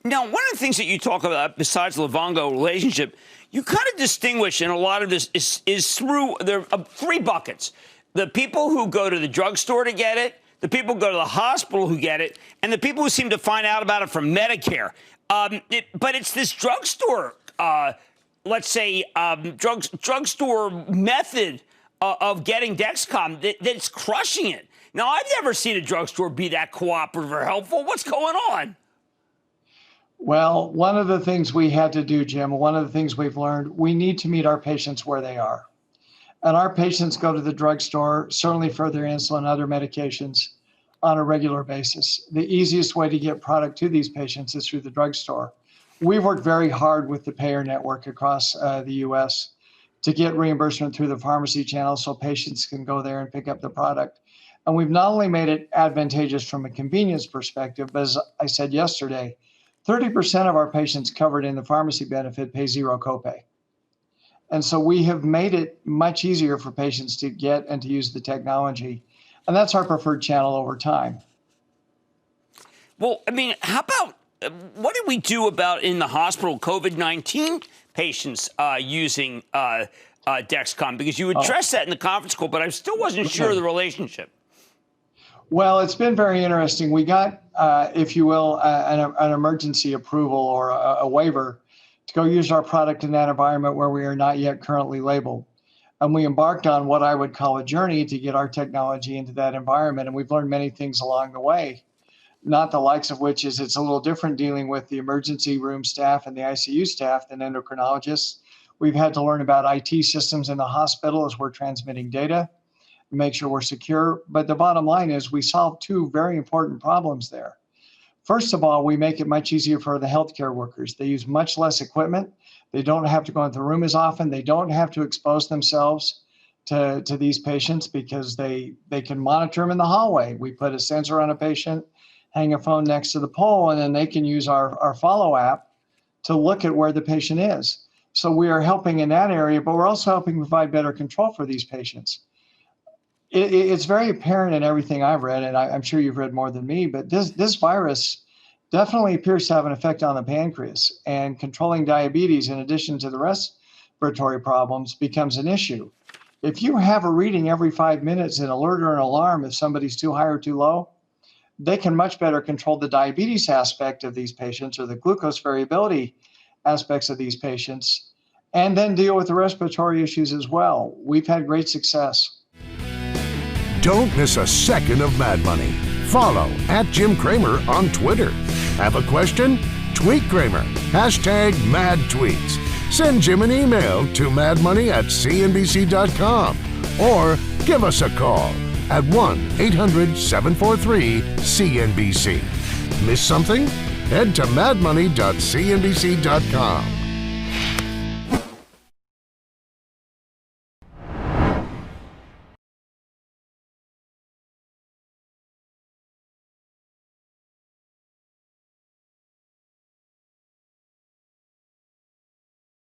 Now, one of the things that you talk about, besides the Livongo relationship, you kind of distinguish in a lot of this is through there are three buckets. The people who go to the drugstore to get it, the people who go to the hospital who get it, and the people who seem to find out about it from Medicare. But it's this drugstore, let's say, drugstore method of getting Dexcom that's crushing it. Now, I've never seen a drugstore be that cooperative or helpful. What's going on? Well, one of the things we had to do, Jim, one of the things we've learned, we need to meet our patients where they are. And our patients go to the drugstore, certainly for their insulin and other medications, on a regular basis. The easiest way to get product to these patients is through the drugstore. We've worked very hard with the payer network across the U.S. to get reimbursement through the pharmacy channel so patients can go there and pick up the product. And we've not only made it advantageous from a convenience perspective, but as I said yesterday, 30% of our patients covered in the pharmacy benefit pay zero copay. And so we have made it much easier for patients to get and to use the technology. And that's our preferred channel over time. Well, I mean, how about what do we do about in the hospital COVID-19 patients using Dexcom? Because you addressed that in the conference call, but I still wasn't sure of the relationship. Well, it's been very interesting. We got, if you will, an emergency approval or a waiver to go use our product in that environment where we are not yet currently labeled. And we embarked on what I would call a journey to get our technology into that environment. And we've learned many things along the way, not the likes of which is it's a little different dealing with the emergency room staff and the ICU staff than endocrinologists. We've had to learn about IT systems in the hospital as we're transmitting data, make sure we're secure. But the bottom line is we solve two very important problems there. First of all, we make it much easier for the healthcare workers. They use much less equipment. They don't have to go into the room as often. They don't have to expose themselves to these patients because they can monitor them in the hallway. We put a sensor on a patient, hang a phone next to the pole, and then they can use our Follow app to look at where the patient is. So we are helping in that area, but we're also helping provide better control for these patients. It's very apparent in everything I've read, and I'm sure you've read more than me, but this virus definitely appears to have an effect on the pancreas, and controlling diabetes in addition to the respiratory problems becomes an issue. If you have a reading every 5 minutes, an alert or an alarm if somebody's too high or too low, they can much better control the diabetes aspect of these patients or the glucose variability aspects of these patients, and then deal with the respiratory issues as well. We've had great success. Don't miss a second of Mad Money. Follow @JimCramer on Twitter. Have a question? Tweet Kramer. #MadTweets. Send Jim an email to madmoney@cnbc.com or give us a call at 1-800-743-CNBC. Miss something? Head to madmoney.cnbc.com.